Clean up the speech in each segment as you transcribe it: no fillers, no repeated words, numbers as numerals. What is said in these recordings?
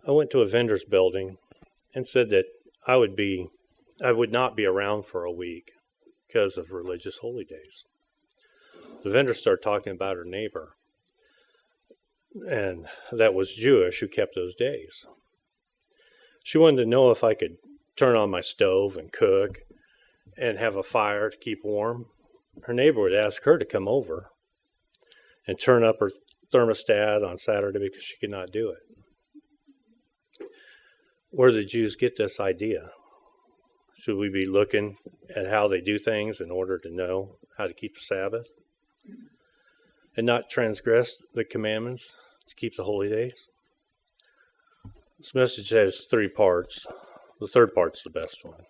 I went to a vendor's building and said that I would not be around for a week because of religious holy days. The vendor started talking about her neighbor, and that was Jewish, who kept those days. She wanted to know if I could turn on my stove and cook and have a fire to keep warm. Her neighbor would ask her to come over and turn up her thermostat on Saturday because she could not do it. Where did Jews get this idea? Should we be looking at how they do things in order to know how to keep the Sabbath and not transgress the commandments to keep the holy days? This message has 3 parts. The third part's the best one,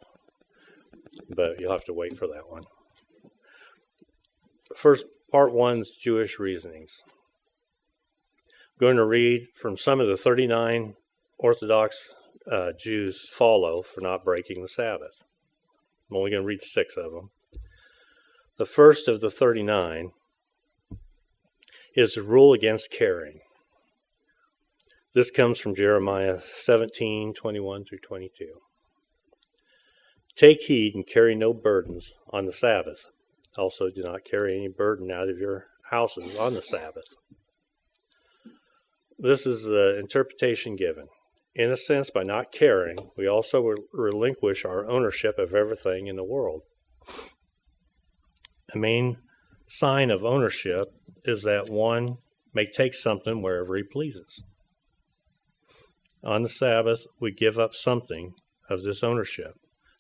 but you'll have to wait for that one. First, part 1's Jewish reasonings. I'm going to read from some of the 39 Orthodox Jews follow for not breaking the Sabbath. I'm only going to read 6 of them. The first of the 39 is the rule against carrying. This comes from Jeremiah 17:21 through 22. Take heed and carry no burdens on the Sabbath. Also, do not carry any burden out of your houses on the Sabbath. This is the interpretation given. In a sense, by not carrying, we also relinquish our ownership of everything in the world. A main sign of ownership is that one may take something wherever he pleases. On the Sabbath, we give up something of this ownership.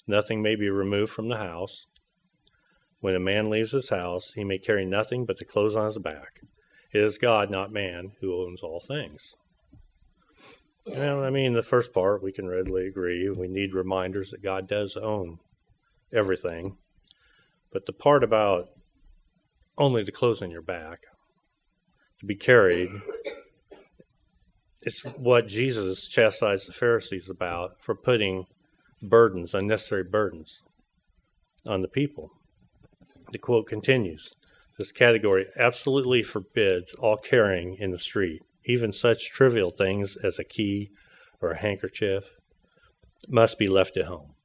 Nothing may be removed from the house. When a man leaves his house, he may carry nothing but the clothes on his back. It is God, not man, who owns all things. Well, the first part, we can readily agree. We need reminders that God does own everything. But the part about only the clothes on your back to be carried, it's what Jesus chastised the Pharisees about for putting burdens, unnecessary burdens, on the people. The quote continues, this category absolutely forbids all carrying in the street, even such trivial things as a key or a handkerchief must be left at home.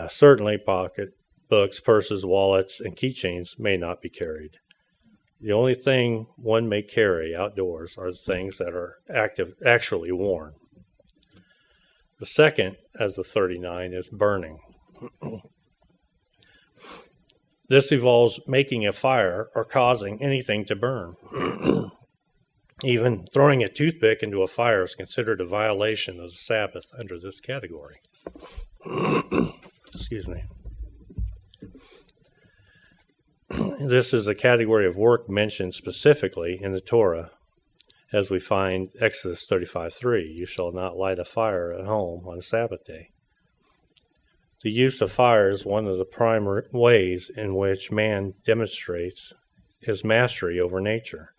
Certainly pocket books, purses, wallets, and keychains may not be carried. The only thing one may carry outdoors are the things that are actually worn. The second of the 39 is burning. This involves making a fire or causing anything to burn. Even throwing a toothpick into a fire is considered a violation of the Sabbath under this category. Excuse me. This is a category of work mentioned specifically in the Torah, as we find Exodus 35:3. You shall not light a fire at home on a Sabbath day. The use of fire is one of the primary ways in which man demonstrates his mastery over nature.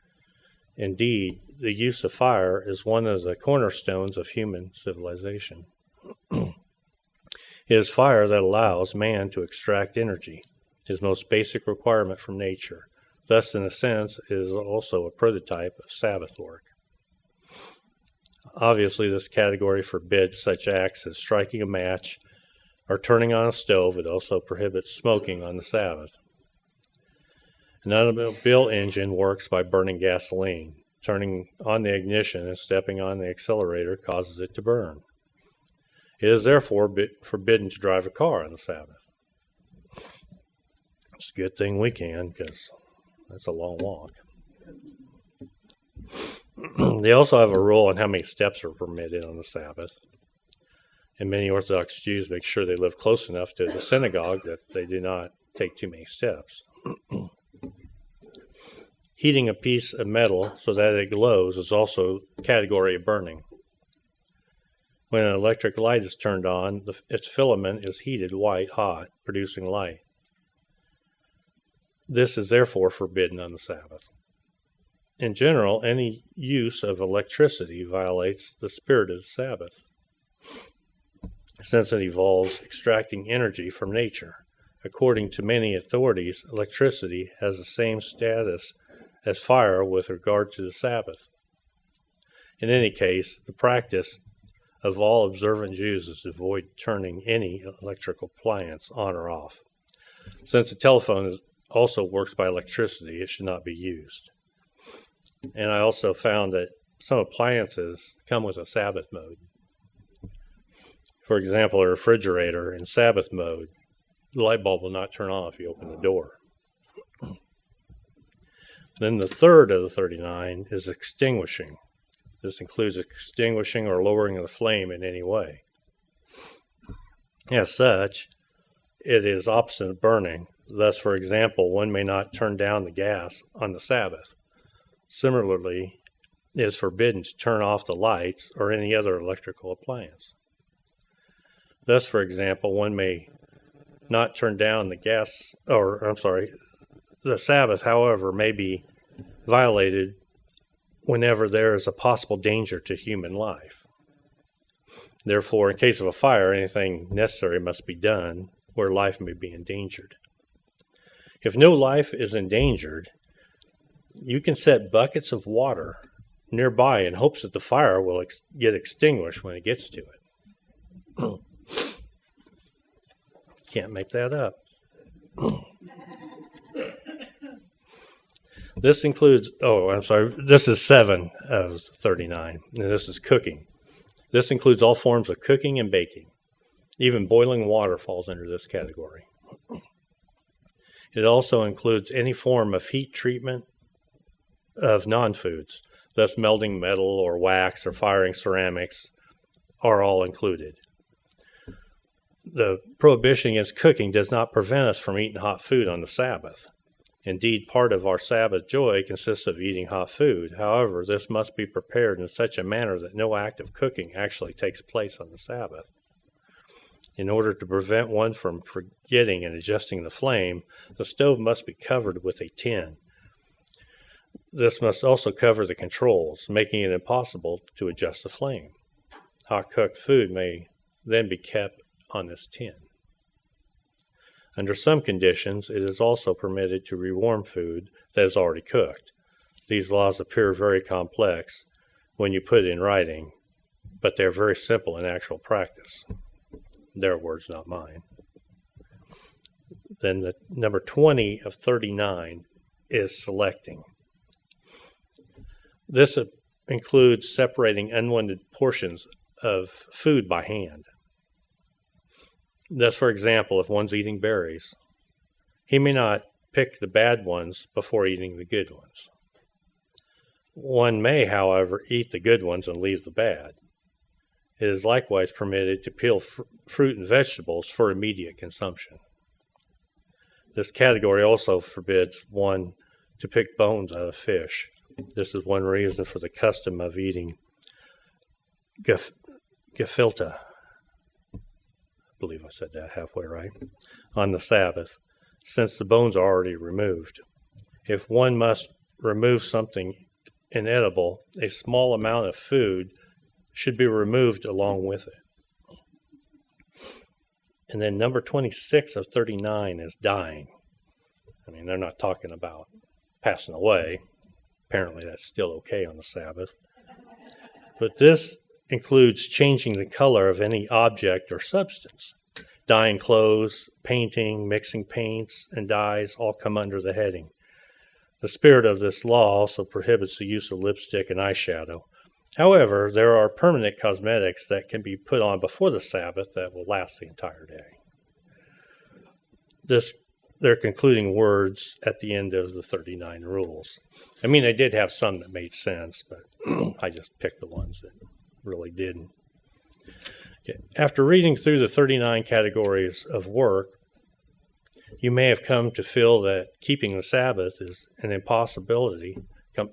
Indeed, the use of fire is one of the cornerstones of human civilization. It is fire that allows man to extract energy, his most basic requirement from nature. Thus, in a sense, it is also a prototype of Sabbath work. Obviously, this category forbids such acts as striking a match or turning on a stove. It also prohibits smoking on the Sabbath. An automobile engine works by burning gasoline. Turning on the ignition and stepping on the accelerator causes it to burn. It is therefore forbidden to drive a car on the Sabbath. It's a good thing we can, because that's a long walk. They also have a rule on how many steps are permitted on the Sabbath. And many Orthodox Jews make sure they live close enough to the synagogue that they do not take too many steps. Heating a piece of metal so that it glows is also a category of burning. When an electric light is turned on, its filament is heated white hot, producing light. This is therefore forbidden on the Sabbath. In general, any use of electricity violates the spirit of the Sabbath, since it involves extracting energy from nature. According to many authorities, electricity has the same status as fire with regard to the Sabbath. In any case, the practice of all observant Jews is to avoid turning any electrical appliance on or off. Since the telephone also works by electricity, it should not be used. And I also found that some appliances come with a Sabbath mode. For example, a refrigerator in Sabbath mode, the light bulb will not turn on if you open the door. Then the third of the 39 is extinguishing. This includes extinguishing or lowering the flame in any way. As such, it is opposite of burning. Thus, for example, one may not turn down the gas on the Sabbath. Similarly, it is forbidden to turn off the lights or any other electrical appliance. Thus, for example, one may not turn down the the Sabbath, however, may be violated whenever there is a possible danger to human life. Therefore, in case of a fire, anything necessary must be done where life may be endangered. If no life is endangered, you can set buckets of water nearby in hopes that the fire will get extinguished when it gets to it. Can't make that up. This includes, this is 7 of 39, and this is cooking. This includes all forms of cooking and baking. Even boiling water falls under this category. It also includes any form of heat treatment of non-foods, thus melting metal or wax or firing ceramics are all included. The prohibition against cooking does not prevent us from eating hot food on the Sabbath. Indeed, part of our Sabbath joy consists of eating hot food. However, this must be prepared in such a manner that no act of cooking actually takes place on the Sabbath. In order to prevent one from forgetting and adjusting the flame, the stove must be covered with a tin. This must also cover the controls, making it impossible to adjust the flame. Hot cooked food may then be kept on this tin. Under some conditions, it is also permitted to rewarm food that is already cooked. These laws appear very complex when you put it in writing, but they are very simple in actual practice. Their words, not mine. Then the number 20 of 39 is selecting. This includes separating unwanted portions of food by hand. Thus, for example, if one's eating berries, he may not pick the bad ones before eating the good ones. One may, however, eat the good ones and leave the bad. It is likewise permitted to peel fruit and vegetables for immediate consumption. This category also forbids one to pick bones out of fish. This is one reason for the custom of eating gefilte, I believe I said that halfway right, on the Sabbath, since the bones are already removed. If one must remove something inedible, a small amount of food should be removed along with it. And then number 26 of 39 is dying. I mean, they're not talking about passing away. Apparently that's still okay on the Sabbath. But this includes changing the color of any object or substance. Dyeing clothes, painting, mixing paints, and dyes all come under the heading. The spirit of this law also prohibits the use of lipstick and eyeshadow. However, there are permanent cosmetics that can be put on before the Sabbath that will last the entire day. They're concluding words at the end of the 39 rules. I mean, they did have some that made sense, but I just picked the ones that really didn't. Okay. After reading through the 39 categories of work, you may have come to feel that keeping the Sabbath is an impossibility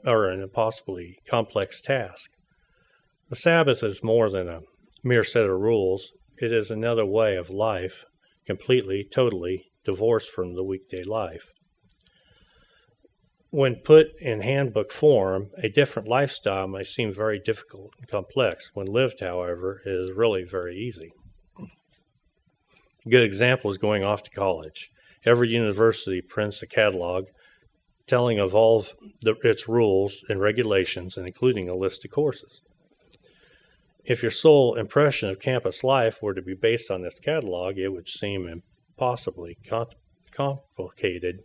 or an impossibly complex task. The Sabbath is more than a mere set of rules. It is another way of life, completely, totally divorced from the weekday life. When put in handbook form, a different lifestyle may seem very difficult and complex. When lived, however, it is really very easy. A good example is going off to college. Every university prints a catalog telling of all its rules and regulations, and including a list of courses. If your sole impression of campus life were to be based on this catalog, it would seem impossibly complicated.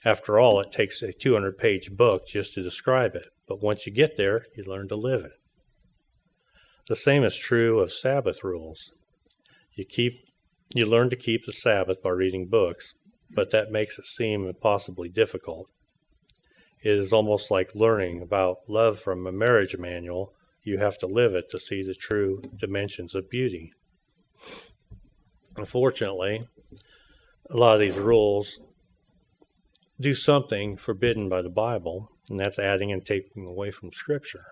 After all, it takes a 200-page book just to describe it, but once you get there, you learn to live it. The same is true of Sabbath rules. You learn to keep the Sabbath by reading books, but that makes it seem impossibly difficult. It is almost like learning about love from a marriage manual. You have to live it to see the true dimensions of beauty. Unfortunately, a lot of these rules do something forbidden by the Bible, and that's adding and taking away from Scripture.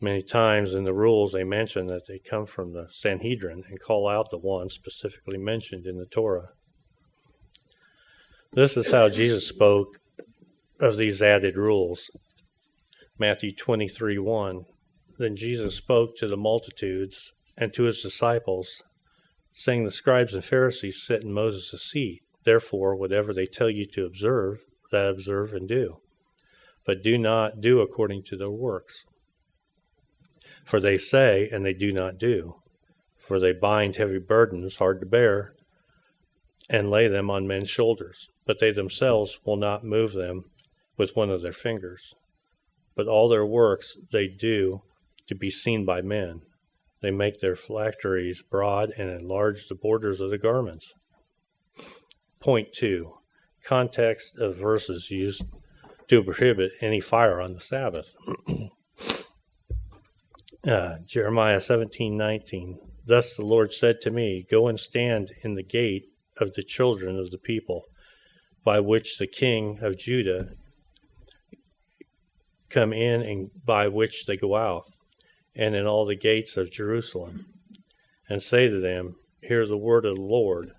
Many times in the rules they mention that they come from the Sanhedrin and call out the ones specifically mentioned in the Torah. This is how Jesus spoke of these added rules. Matthew 23:1. Then Jesus spoke to the multitudes and to his disciples, saying, the scribes and Pharisees sit in Moses' seat. Therefore, whatever they tell you to observe, that observe and do. But do not do according to their works. For they say, and they do not do. For they bind heavy burdens hard to bear, and lay them on men's shoulders. But they themselves will not move them with one of their fingers. But all their works they do to be seen by men. They make their phylacteries broad and enlarge the borders of the garments. Point 2. Context of verses used to prohibit any fire on the Sabbath. Jeremiah 17:19. Thus the Lord said to me, go and stand in the gate of the children of the people, by which the king of Judah come in and by which they go out, and in all the gates of Jerusalem, and say to them, hear the word of the Lord,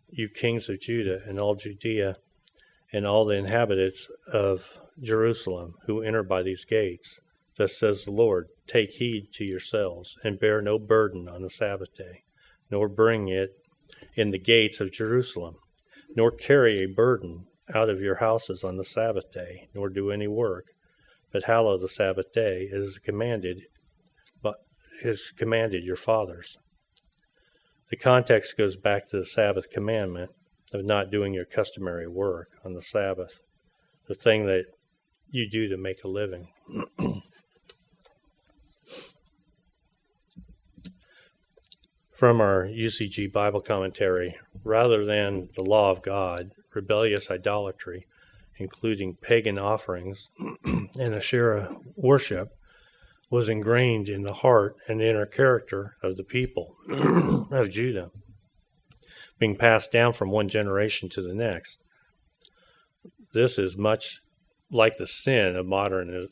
you kings of Judah and all Judea, and all the inhabitants of Jerusalem who enter by these gates. Thus says the Lord, take heed to yourselves, and bear no burden on the Sabbath day, nor bring it in the gates of Jerusalem, nor carry a burden out of your houses on the Sabbath day, nor do any work, but hallow the Sabbath day as commanded your fathers. The context goes back to the Sabbath commandment of not doing your customary work on the Sabbath, the thing that you do to make a living. From our UCG Bible commentary, rather than the law of God, rebellious idolatry, including pagan offerings and Asherah worship, was ingrained in the heart and inner character of the people of Judah, being passed down from one generation to the next. This is much like the sin of modern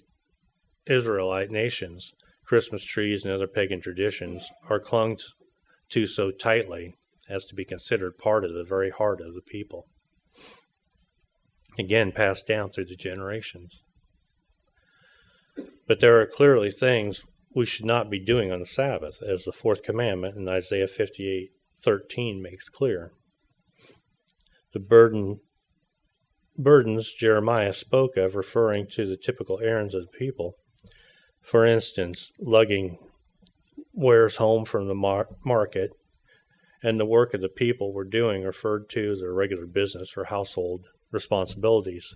Israelite nations. Christmas trees and other pagan traditions are clung to so tightly as to be considered part of the very heart of the people. Again, passed down through the generations. But there are clearly things we should not be doing on the Sabbath, as the fourth commandment in Isaiah 58:13 makes clear. The burdens Jeremiah spoke of, referring to the typical errands of the people. For instance, lugging wares home from the market, and the work of the people were doing referred to their regular business or household responsibilities.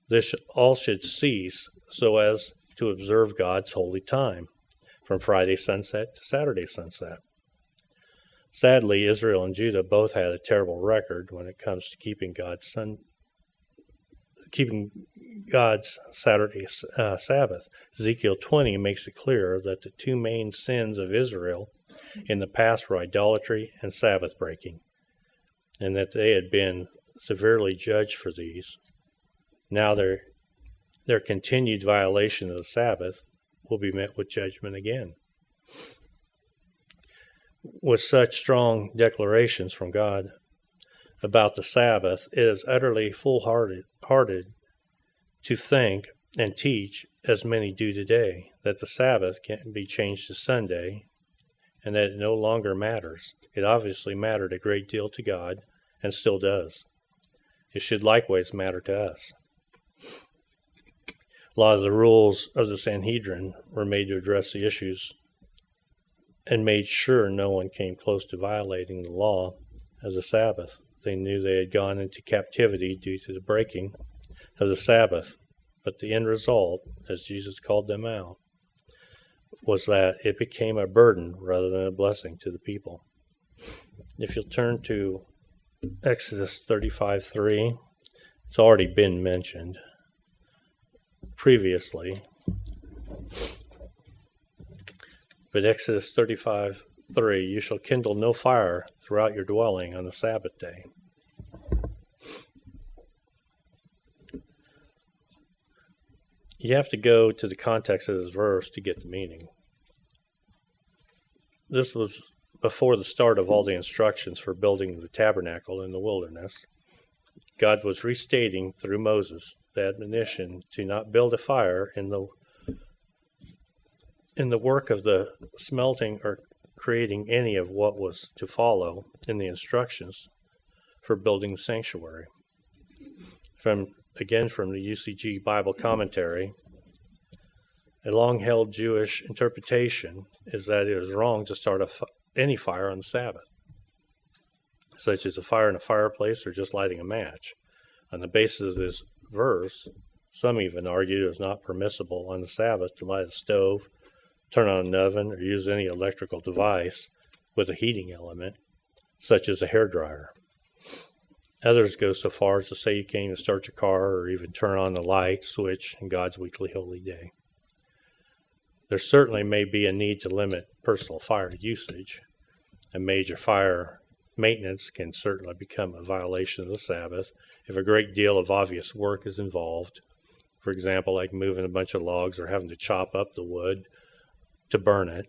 This all should cease so as to observe God's holy time, from Friday sunset to Saturday sunset. Sadly, Israel and Judah both had a terrible record when it comes to keeping God's Saturday Sabbath. Ezekiel 20 makes it clear that the two main sins of Israel in the past were idolatry and Sabbath breaking, and that they had been severely judged for these. Now their continued violation of the Sabbath will be met with judgment again. With such strong declarations from God about the Sabbath, it is utterly foolhardy to think and teach, as many do today, that the Sabbath can be changed to Sunday and that it no longer matters. It obviously mattered a great deal to God and still does. It should likewise matter to us. A lot of the rules of the Sanhedrin were made to address the issues and made sure no one came close to violating the law of the Sabbath. They knew they had gone into captivity due to the breaking of the Sabbath, but the end result, as Jesus called them out, was that it became a burden rather than a blessing to the people. If you'll turn to Exodus 35:3, it's already been mentioned previously, but Exodus 35:3, you shall kindle no fire throughout your dwelling on the Sabbath day. You have to go to the context of this verse to get the meaning. This was before the start of all the instructions for building the tabernacle in the wilderness. God was restating through Moses the admonition to not build a fire in the work of the smelting or creating any of what was to follow in the instructions for building the sanctuary. From the UCG Bible Commentary, a long-held Jewish interpretation is that it is wrong to start any fire on the Sabbath, such as a fire in a fireplace or just lighting a match. On the basis of this verse, some even argue it is not permissible on the Sabbath to light a stove, turn on an oven, or use any electrical device with a heating element, such as a hairdryer. Others go so far as to say you can't even start your car or even turn on the light switch in God's weekly holy day. There certainly may be a need to limit personal fire usage. A major fire maintenance can certainly become a violation of the Sabbath if a great deal of obvious work is involved. For example, like moving a bunch of logs or having to chop up the wood to burn it,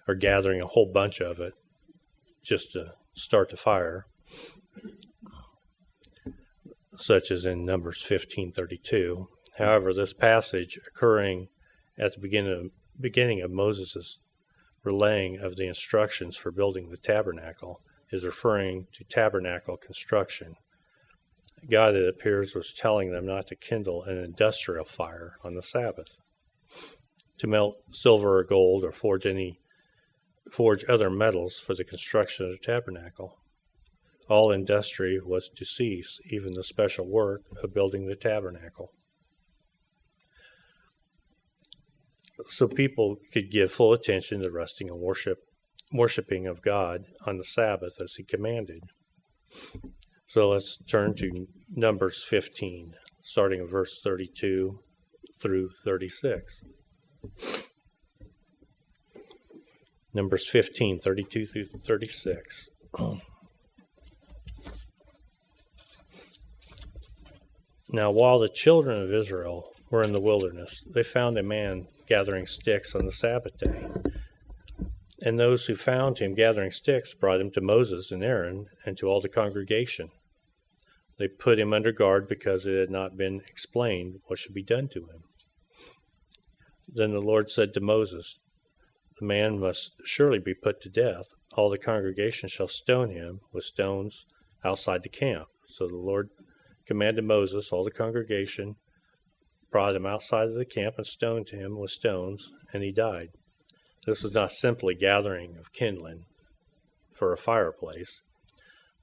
or gathering a whole bunch of it just to start the fire, such as in Numbers 15:32. However, this passage occurring at the beginning of Moses' relaying of the instructions for building the tabernacle is referring to tabernacle construction. God, it appears, was telling them not to kindle an industrial fire on the Sabbath, to melt silver or gold or forge other metals for the construction of the tabernacle. All industry was to cease, even the special work of building the tabernacle, so people could give full attention to resting and worshiping of God on the Sabbath as he commanded. So let's turn to Numbers 15, starting at verse 32 through 36. Numbers 15, 32 through 36. Now, while the children of Israel were in the wilderness, they found a man gathering sticks on the Sabbath day. And those who found him gathering sticks brought him to Moses and Aaron and to all the congregation. They put him under guard because it had not been explained what should be done to him. Then the Lord said to Moses, "The man must surely be put to death. All the congregation shall stone him with stones outside the camp." So the Lord commanded Moses, all the congregation brought him outside of the camp and stoned him with stones, and he died. This was not simply gathering of kindling for a fireplace.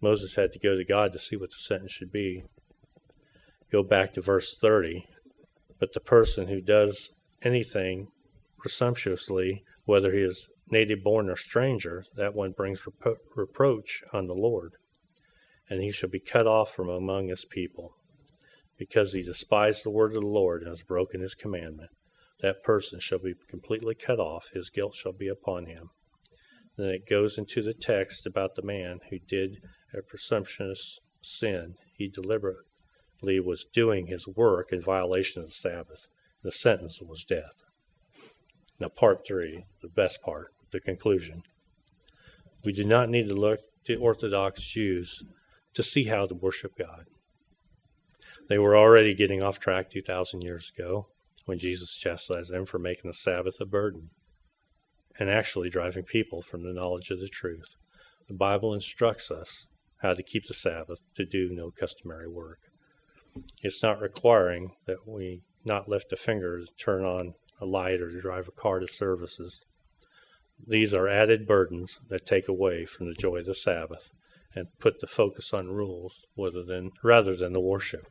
Moses had to go to God to see what the sentence should be. Go back to verse 30. But the person who does anything presumptuously, whether he is native born or stranger, that one brings reproach on the Lord, and he shall be cut off from among his people. Because he despised the word of the Lord and has broken his commandment, that person shall be completely cut off. His guilt shall be upon him. Then it goes into the text about the man who did a presumptuous sin. He deliberately was doing his work in violation of the Sabbath. The sentence was death. Now, part 3, the best part, the conclusion. We do not need to look to Orthodox Jews to see how to worship God. They were already getting off track 2,000 years ago when Jesus chastised them for making the Sabbath a burden and actually driving people from the knowledge of the truth. The Bible instructs us how to keep the Sabbath, to do no customary work. It's not requiring that we not lift a finger to turn on a light or to drive a car to services. These are added burdens that take away from the joy of the Sabbath and put the focus on rules rather than the worship.